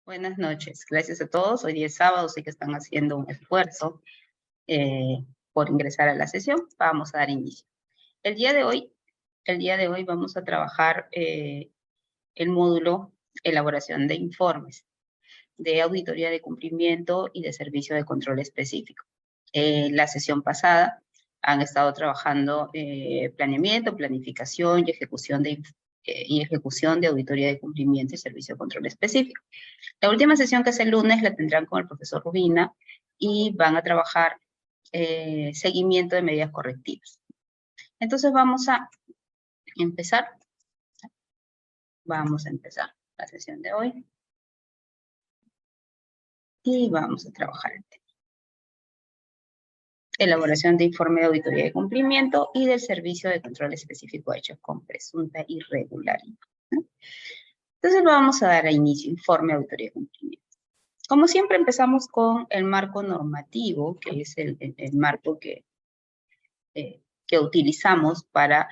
Buenas noches, gracias a todos. Hoy día es sábado, sé que están haciendo un esfuerzo por ingresar a la sesión. Vamos a dar inicio. El día de hoy vamos a trabajar el módulo elaboración de informes de auditoría de cumplimiento y de servicio de control específico. La sesión pasada han estado trabajando planeamiento, planificación y ejecución de auditoría de cumplimiento y servicio de control específico. La última sesión, que es el lunes, la tendrán con el profesor Rubina y van a trabajar seguimiento de medidas correctivas. Entonces vamos a empezar. Vamos a empezar la sesión de hoy. Y vamos a trabajar el tema. Elaboración de informe de auditoría de cumplimiento y del servicio de control específico hechos con presunta irregularidad. Entonces vamos a dar a inicio informe de auditoría de cumplimiento. Como siempre, empezamos con el marco normativo, que es el marco que utilizamos para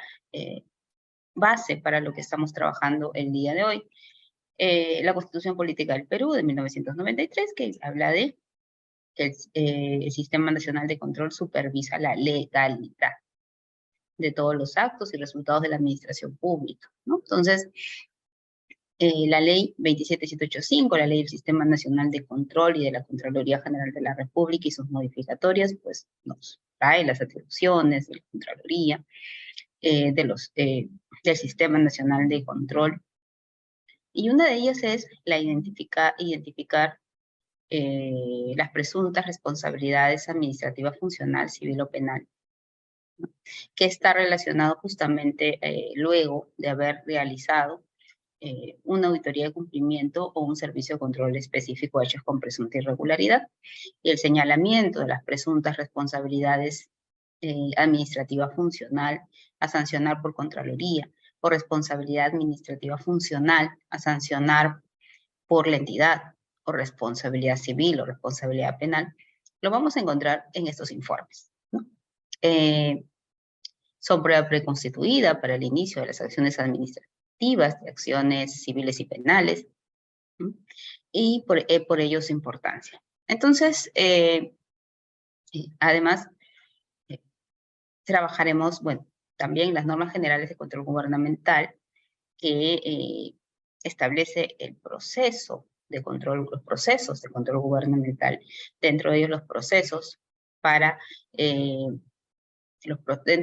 base para lo que estamos trabajando el día de hoy. La Constitución Política del Perú de 1993, que habla de que el Sistema Nacional de Control supervisa la legalidad de todos los actos y resultados de la administración pública, ¿no? Entonces, la ley 27785, la ley del Sistema Nacional de Control y de la Contraloría General de la República y sus modificatorias, pues nos trae las atribuciones de la Contraloría, del Sistema Nacional de Control. Y una de ellas es la identificar las presuntas responsabilidades administrativas, funcional, civil o penal, ¿no? Que está relacionado justamente luego de haber realizado una auditoría de cumplimiento o un servicio de control específico hechos con presunta irregularidad, y el señalamiento de las presuntas responsabilidades administrativa funcional a sancionar por Contraloría, o responsabilidad administrativa funcional a sancionar por la entidad, o responsabilidad civil o responsabilidad penal, lo vamos a encontrar en estos informes, ¿no? Son prueba preconstituida para el inicio de las acciones administrativas, de acciones civiles y penales, ¿no? Y por ello su importancia. Entonces, además, trabajaremos, bueno, también las normas generales de control gubernamental que establece el proceso de control, los procesos de control gubernamental, dentro de ellos los procesos para, dentro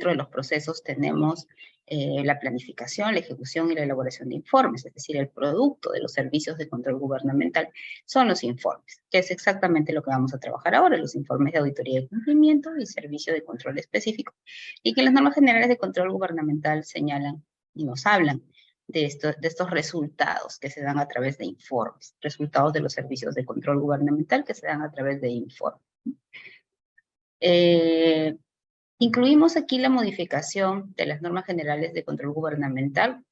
de los procesos tenemos la planificación, la ejecución y la elaboración de informes, es decir, el producto de los servicios de control gubernamental son los informes, que es exactamente lo que vamos a trabajar ahora, los informes de auditoría de cumplimiento y servicio de control específico, y que las normas generales de control gubernamental señalan y nos hablan de estos resultados que se dan a través de informes, resultados de los servicios de control gubernamental que se dan a través de informes. Incluimos aquí la modificación de las normas generales de control gubernamental,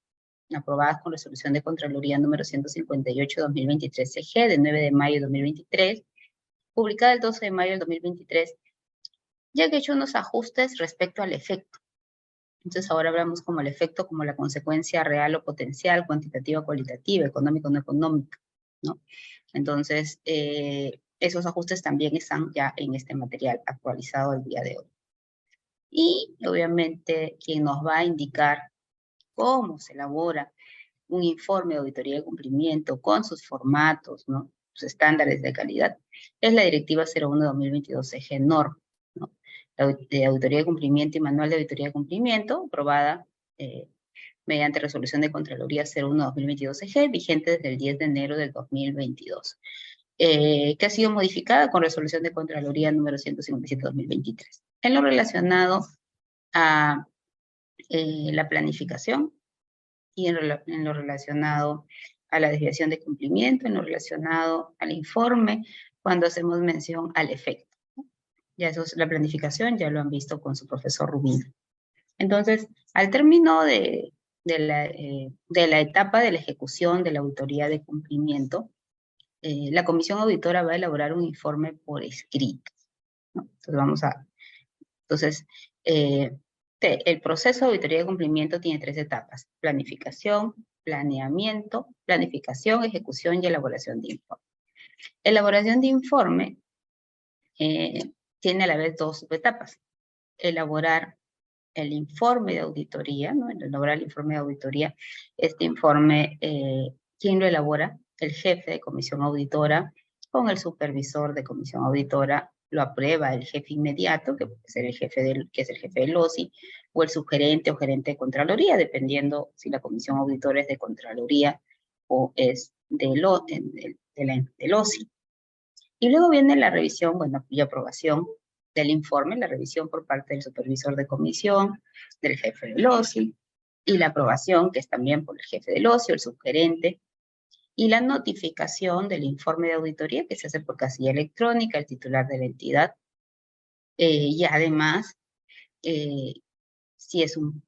aprobadas con resolución de Contraloría número 158/2023 CG, de 9 de mayo de 2023, publicada el 12 de mayo del 2023, ya que he hecho unos ajustes respecto al efecto. Entonces ahora hablamos como el efecto, como la consecuencia real o potencial, cuantitativa o cualitativa, económica o no económica, ¿no? Entonces, esos ajustes también están ya en este material actualizado el día de hoy. Y obviamente quien nos va a indicar cómo se elabora un informe de auditoría de cumplimiento con sus formatos, ¿no?, sus estándares de calidad, es la Directiva 01/2022 CG-NORM, ¿no?, de auditoría de cumplimiento y manual de auditoría de cumplimiento, aprobada mediante resolución de Contraloría 01/2022 CG, vigente desde el 10 de enero del 2022. Que ha sido modificada con resolución de Contraloría número 157/2023. En lo relacionado a la planificación y en lo relacionado a la desviación de cumplimiento, en lo relacionado al informe, cuando hacemos mención al efecto. Ya eso es la planificación, ya lo han visto con su profesor Rubina. Entonces, al término de la etapa de la ejecución de la auditoría de cumplimiento, la comisión auditora va a elaborar un informe por escrito, ¿no? Entonces, el proceso de auditoría de cumplimiento tiene 3 etapas: planificación, planeamiento, planificación, ejecución y elaboración de informe. Elaboración de informe tiene a la vez dos etapas. Elaborar el informe de auditoría, ¿no? Elaborar el informe de auditoría. Este informe, ¿quién lo elabora? El jefe de comisión auditora con el supervisor de comisión auditora. Lo aprueba el jefe inmediato, que puede ser el jefe que es el jefe del OSI, o el subgerente o gerente de Contraloría, dependiendo si la comisión auditora es de Contraloría o es del OSI. Y luego viene la revisión, bueno, y aprobación del informe, la revisión por parte del supervisor de comisión, del jefe del OSI, y la aprobación, que es también por el jefe del OSI, el subgerente, y la notificación del informe de auditoría, que se hace por casilla electrónica, el titular de la entidad, y además, si es un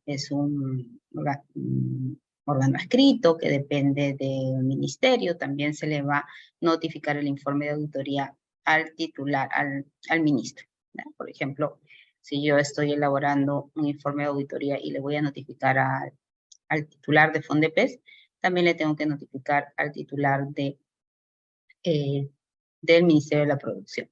órgano escrito que depende del ministerio, también se le va a notificar el informe de auditoría al titular, al ministro, ¿no? Por ejemplo, si yo estoy elaborando un informe de auditoría y le voy a notificar al titular de Fondepes, también le tengo que notificar al titular del Ministerio de la Producción.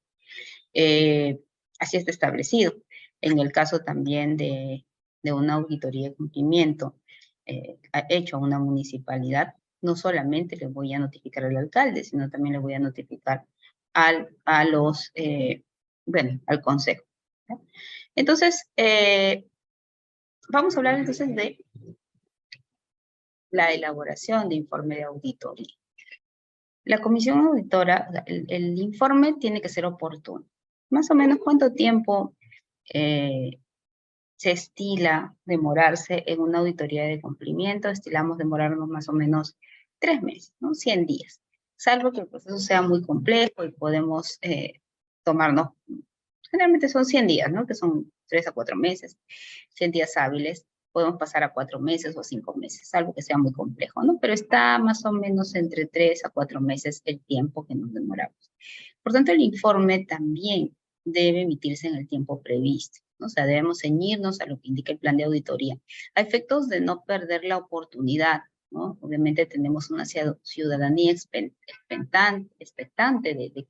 Así está establecido. En el caso también de una auditoría de cumplimiento hecho a una municipalidad, no solamente le voy a notificar al alcalde, sino también le voy a notificar al consejo, ¿no? Entonces, vamos a hablar entonces de la elaboración de informe de auditoría. La comisión auditora, el informe tiene que ser oportuno. Más o menos, ¿cuánto tiempo se estila demorarse en una auditoría de cumplimiento? Estilamos demorarnos más o menos 3 meses, ¿no? 100 días. Salvo que el proceso sea muy complejo y podemos tomarnos, generalmente son 100 días, ¿no? Que son 3 a 4 meses, 100 días hábiles. Podemos pasar a 4 meses o 5 meses, salvo que sea muy complejo, ¿no? Pero está más o menos entre 3 a 4 meses el tiempo que nos demoramos. Por tanto, el informe también debe emitirse en el tiempo previsto, ¿no? O sea, debemos ceñirnos a lo que indica el plan de auditoría, a efectos de no perder la oportunidad, ¿no? Obviamente tenemos una ciudadanía expectante de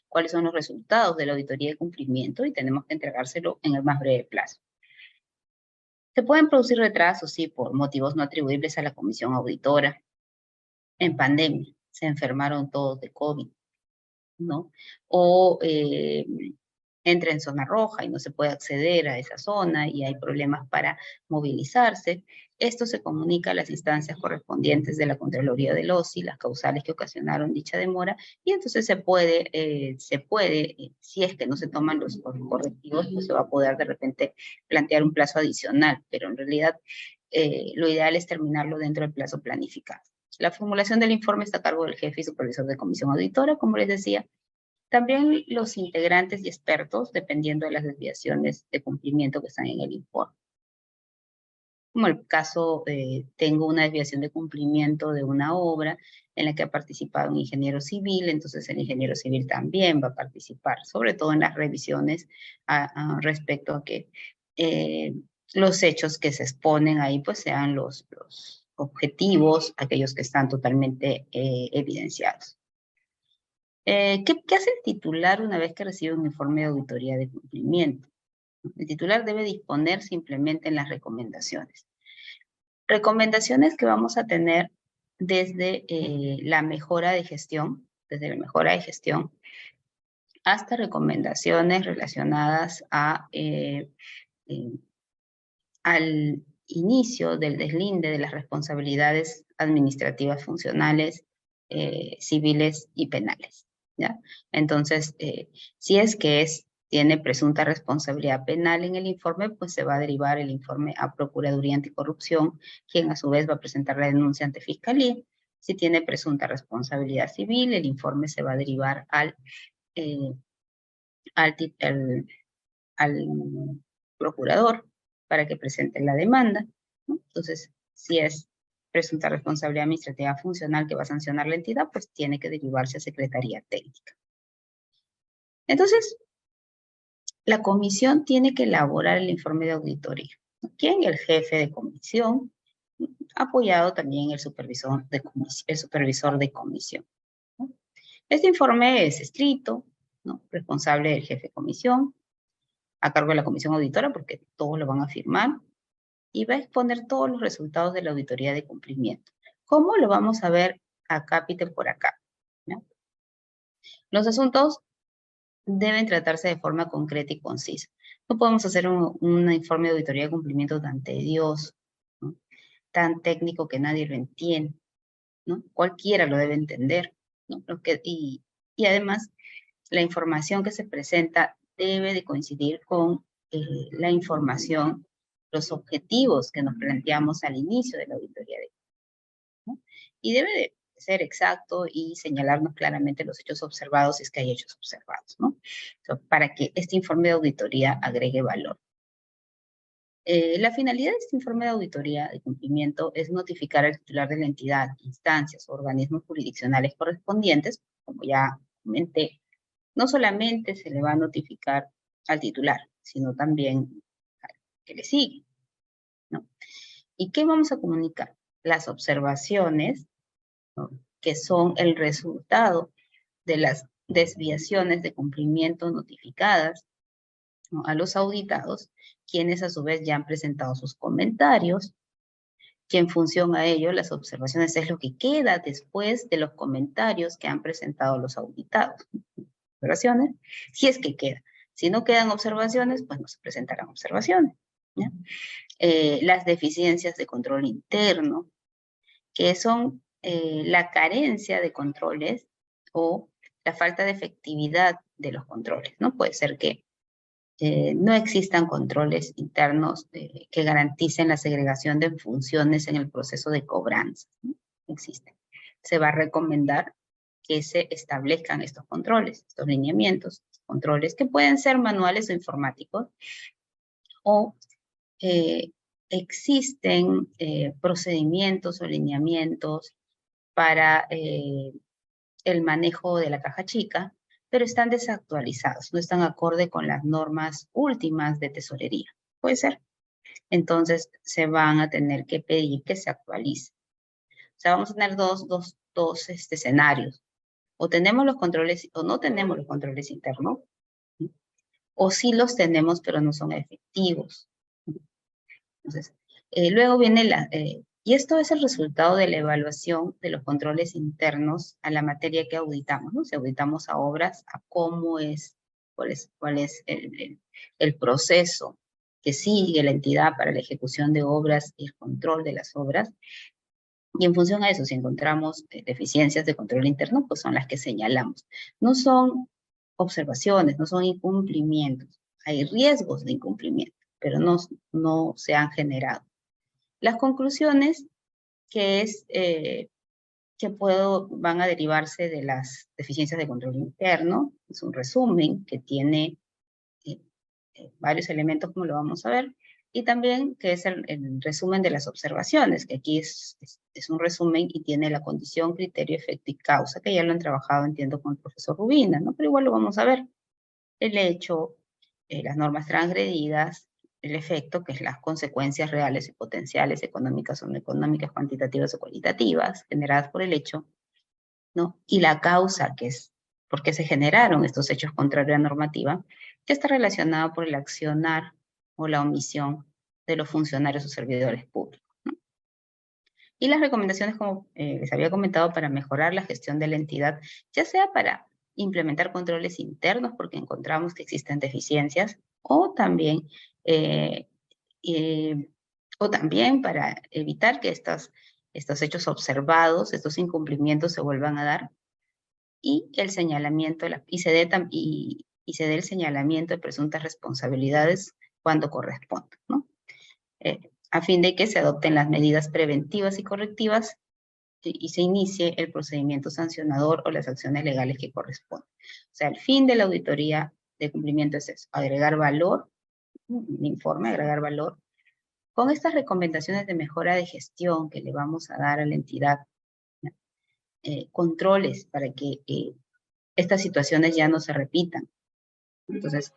cuáles son los resultados de la auditoría de cumplimiento y tenemos que entregárselo en el más breve plazo. Se pueden producir retrasos, sí, por motivos no atribuibles a la comisión auditora. En pandemia se enfermaron todos de COVID, ¿no? O entra en zona roja y no se puede acceder a esa zona y hay problemas para movilizarse. Esto se comunica a las instancias correspondientes de la Contraloría del OSI, las causales que ocasionaron dicha demora, y entonces se puede, si es que no se toman los correctivos, pues se va a poder de repente plantear un plazo adicional, pero en realidad lo ideal es terminarlo dentro del plazo planificado. La formulación del informe está a cargo del jefe y supervisor de comisión auditora, como les decía. También los integrantes y expertos, dependiendo de las desviaciones de cumplimiento que están en el informe. Como el caso, tengo una desviación de cumplimiento de una obra en la que ha participado un ingeniero civil, entonces el ingeniero civil también va a participar, sobre todo en las revisiones respecto a que los hechos que se exponen ahí pues sean los objetivos, aquellos que están totalmente evidenciados. ¿Qué hace el titular una vez que recibe un informe de auditoría de cumplimiento? El titular debe disponer simplemente en las recomendaciones. Recomendaciones que vamos a tener desde la mejora de gestión, hasta recomendaciones relacionadas al inicio del deslinde de las responsabilidades administrativas funcionales, civiles y penales, ¿ya? Entonces, si es que tiene presunta responsabilidad penal en el informe, pues se va a derivar el informe a Procuraduría Anticorrupción, quien a su vez va a presentar la denuncia ante Fiscalía. Si tiene presunta responsabilidad civil, el informe se va a derivar al procurador para que presente la demanda, ¿no? Entonces, si es presunta responsabilidad administrativa funcional que va a sancionar la entidad, pues tiene que derivarse a Secretaría Técnica. Entonces, la comisión tiene que elaborar el informe de auditoría. ¿Quién? El jefe de comisión, apoyado también el supervisor de comisión, ¿no? Este informe es escrito, ¿no? Responsable del jefe de comisión, a cargo de la comisión auditora, porque todos lo van a firmar, y va a exponer todos los resultados de la auditoría de cumplimiento. ¿Cómo lo vamos a ver a cápita por acá? ¿No? Los asuntos deben tratarse de forma concreta y concisa. No podemos hacer un informe de auditoría de cumplimiento tan tedioso, ¿no? Tan técnico que nadie lo entiende, ¿no? Cualquiera lo debe entender, ¿no? Y además, la información que se presenta debe de coincidir con la información, los objetivos que nos planteamos al inicio de la auditoría, ¿no? Y debe de ser exacto y señalarnos claramente los hechos observados si es que hay hechos observados, ¿no? Entonces, para que este informe de auditoría agregue valor. La finalidad de este informe de auditoría de cumplimiento es notificar al titular de la entidad, instancias o organismos jurisdiccionales correspondientes, como ya comenté. No solamente se le va a notificar al titular, sino también al que le sigue, ¿no? ¿Y qué vamos a comunicar? Las observaciones, ¿no?, que son el resultado de las desviaciones de cumplimiento notificadas, ¿no?, a los auditados, quienes a su vez ya han presentado sus comentarios, que en función a ello las observaciones es lo que queda después de los comentarios que han presentado los auditados. Observaciones, si es que queda. Si no quedan observaciones, pues no se presentarán observaciones, ¿ya? Las deficiencias de control interno, que son la carencia de controles o la falta de efectividad de los controles, ¿no? Puede ser que no existan controles internos que garanticen la segregación de funciones en el proceso de cobranza, ¿no? Existen. Se va a recomendar que se establezcan estos controles, estos lineamientos, controles que pueden ser manuales o informáticos, o existen procedimientos o lineamientos para el manejo de la caja chica, pero están desactualizados, no están acorde con las normas últimas de tesorería. Puede ser. Entonces, se van a tener que pedir que se actualice. O sea, vamos a tener dos escenarios. O tenemos los controles o no tenemos los controles internos, ¿sí? O sí los tenemos, pero no son efectivos. Entonces, luego viene y esto es el resultado de la evaluación de los controles internos a la materia que auditamos, ¿no? Si auditamos a obras, a cómo es, cuál es el proceso que sigue la entidad para la ejecución de obras y el control de las obras. Y en función a eso, si encontramos deficiencias de control interno, pues son las que señalamos. No son observaciones, no son incumplimientos. Hay riesgos de incumplimiento, pero no se han generado. Las conclusiones que van a derivarse de las deficiencias de control interno, es un resumen que tiene varios elementos, como lo vamos a ver, y también que es el resumen de las observaciones, que aquí es un resumen y tiene la condición, criterio, efecto y causa, que ya lo han trabajado, entiendo, con el profesor Rubina, ¿no? Pero igual lo vamos a ver. El hecho, las normas transgredidas, el efecto, que es las consecuencias reales y potenciales, económicas o no económicas, cuantitativas o cualitativas, generadas por el hecho, ¿no? Y la causa, que es por qué se generaron estos hechos contrarios a la normativa, que está relacionada por el accionar o la omisión de los funcionarios o servidores públicos, ¿no? Y las recomendaciones, como les había comentado, para mejorar la gestión de la entidad, ya sea para implementar controles internos porque encontramos que existen deficiencias, o también para evitar que estos hechos observados, estos incumplimientos se vuelvan a dar, y el señalamiento, y se dé el señalamiento de presuntas responsabilidades cuando corresponda, ¿no? A fin de que se adopten las medidas preventivas y correctivas y se inicie el procedimiento sancionador o las acciones legales que correspondan. O sea, el fin de la auditoría de cumplimiento es eso, agregar valor, un informe, agregar valor, con estas recomendaciones de mejora de gestión que le vamos a dar a la entidad, controles para que estas situaciones ya no se repitan. Entonces,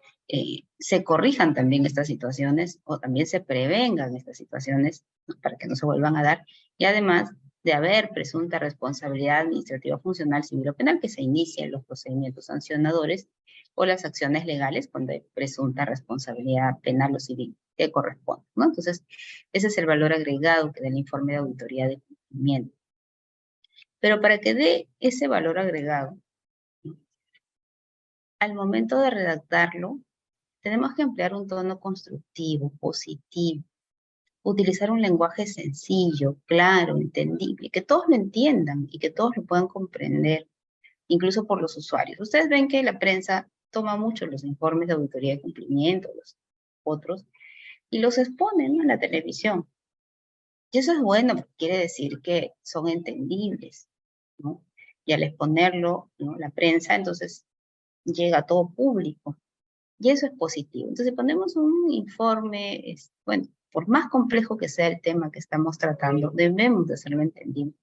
se corrijan también estas situaciones o también se prevengan estas situaciones, ¿no?, para que no se vuelvan a dar. Y además, de haber presunta responsabilidad administrativa funcional, civil o penal, que se inicien los procedimientos sancionadores o las acciones legales cuando hay presunta responsabilidad penal o civil que corresponde, ¿no? Entonces, ese es el valor agregado que da el informe de auditoría de cumplimiento. Pero para que dé ese valor agregado, ¿no?, al momento de redactarlo, tenemos que emplear un tono constructivo, positivo, utilizar un lenguaje sencillo, claro, entendible, que todos lo entiendan y que todos lo puedan comprender, incluso por los usuarios. Ustedes ven que la prensa toma mucho los informes de auditoría de cumplimiento, los otros, y los expone, ¿no?, en la televisión. Y eso es bueno, porque quiere decir que son entendibles, ¿no? Y al exponerlo, ¿no?, la prensa, entonces llega a todo público. Y eso es positivo. Entonces, si ponemos un informe, bueno, por más complejo que sea el tema que estamos tratando, debemos de hacerlo entendible.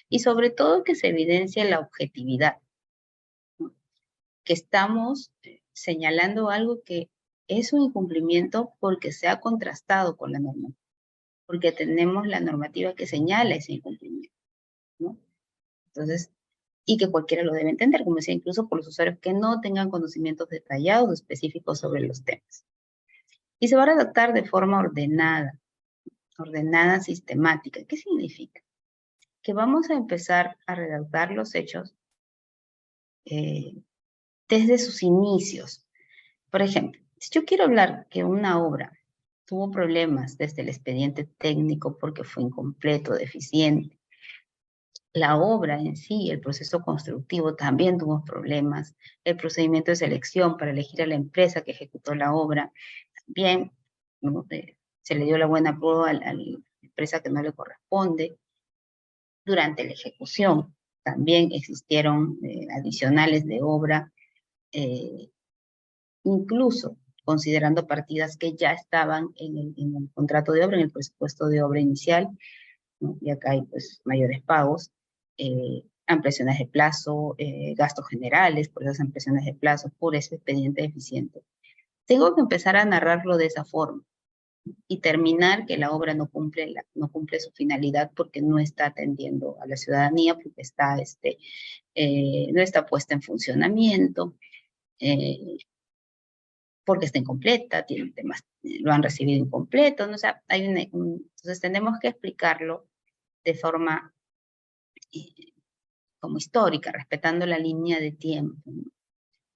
Y sobre todo que se evidencie la objetividad, ¿no?, que estamos señalando algo que es un incumplimiento porque se ha contrastado con la norma, porque tenemos la normativa que señala ese incumplimiento, ¿no? Entonces, y que cualquiera lo debe entender, como decía, incluso por los usuarios que no tengan conocimientos detallados o específicos sobre los temas. Y se va a redactar de forma ordenada, sistemática. ¿Qué significa? Que vamos a empezar a redactar los hechos desde sus inicios. Por ejemplo, si yo quiero hablar que una obra tuvo problemas desde el expediente técnico porque fue incompleto, deficiente, la obra en sí, el proceso constructivo también tuvo problemas, el procedimiento de selección para elegir a la empresa que ejecutó la obra, también, ¿no?, se le dio la buena prueba a la empresa que no le corresponde. Durante la ejecución también existieron adicionales de obra, incluso considerando partidas que ya estaban en el contrato de obra, en el presupuesto de obra inicial, ¿no? Y acá hay pues mayores pagos, ampliaciones de plazo, gastos generales por esas ampliaciones de plazo, por ese expediente deficiente. Tengo que empezar a narrarlo de esa forma y terminar que la obra no cumple su finalidad porque no está atendiendo a la ciudadanía, porque no está puesta en funcionamiento, porque está incompleta, tiene temas, lo han recibido incompleto, ¿no? O sea, entonces tenemos que explicarlo de forma como histórica, respetando la línea de tiempo, ¿no?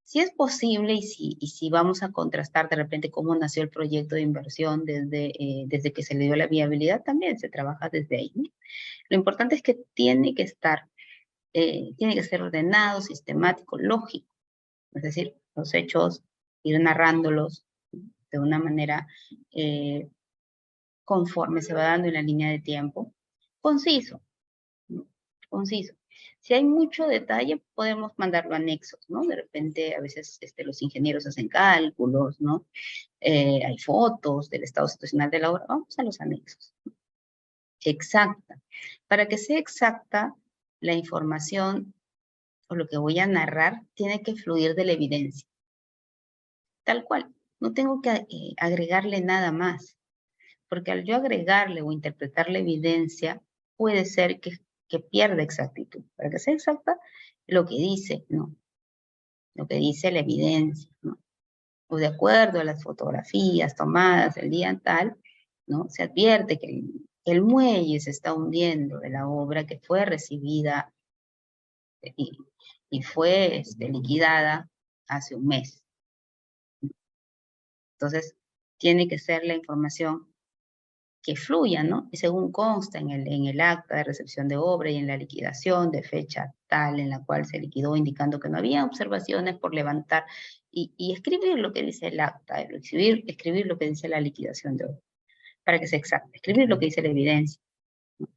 Si es posible y si vamos a contrastar de repente cómo nació el proyecto de inversión desde que se le dio la viabilidad, también se trabaja desde ahí, ¿no? Lo importante es que tiene que ser ordenado, sistemático, lógico. Es decir, los hechos, ir narrándolos de una manera conforme se va dando en la línea de tiempo, conciso, ¿no? Conciso. Si hay mucho detalle, podemos mandarlo a anexos, ¿no? De repente, a veces los ingenieros hacen cálculos, ¿no? Hay fotos del estado situacional de la obra, vamos a los anexos. Exacta. Para que sea exacta, la información o lo que voy a narrar tiene que fluir de la evidencia. Tal cual. No tengo que agregarle nada más. Porque al yo agregarle o interpretar la evidencia, puede ser que pierda exactitud. Para que sea exacta, lo que dice, ¿no? Lo que dice la evidencia, ¿no? O de acuerdo a las fotografías tomadas el día tal, ¿no? Se advierte que el muelle se está hundiendo de la obra que fue recibida y fue liquidada hace un mes. Entonces, tiene que ser la información que fluya, ¿no? Y según consta en el acta de recepción de obra y en la liquidación de fecha tal en la cual se liquidó, indicando que no había observaciones por levantar y escribir lo que dice el acta, escribir lo que dice la liquidación de obra, para que sea exacto, escribir lo que dice la evidencia, ¿no?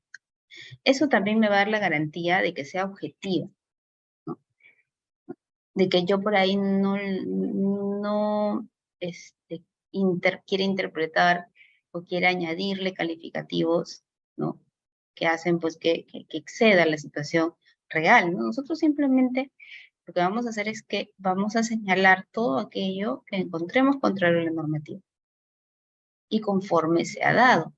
Eso también me va a dar la garantía de que sea objetiva, ¿no? De que yo por ahí no quiera interpretar o quiera añadirle calificativos, ¿no? Que hacen pues que exceda la situación real, ¿no? Nosotros simplemente lo que vamos a hacer es que vamos a señalar todo aquello que encontremos contrario a la normativa y conforme se ha dado.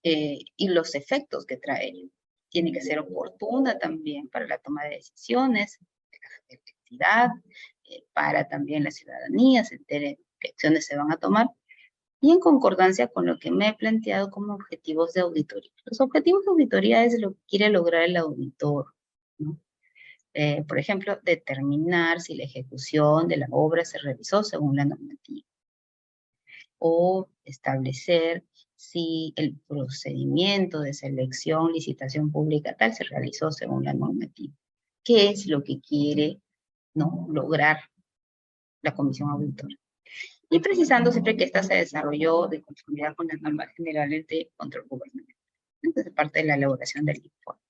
y los efectos que trae ello. Tiene que ser oportuna también para la toma de decisiones, de la efectividad, para también la ciudadanía, se entere qué acciones se van a tomar, y en concordancia con lo que me he planteado como objetivos de auditoría. Los objetivos de auditoría es lo que quiere lograr el auditor, ¿no? Por ejemplo, determinar si la ejecución de la obra se realizó según la normativa, o establecer si el procedimiento de selección, licitación pública tal se realizó según la normativa. ¿Qué es lo que quiere, ¿no?, lograr la comisión auditora? Y precisando siempre que ésta se desarrolló de conformidad con las normas generales de control gubernamental. Entonces, parte de la elaboración del informe.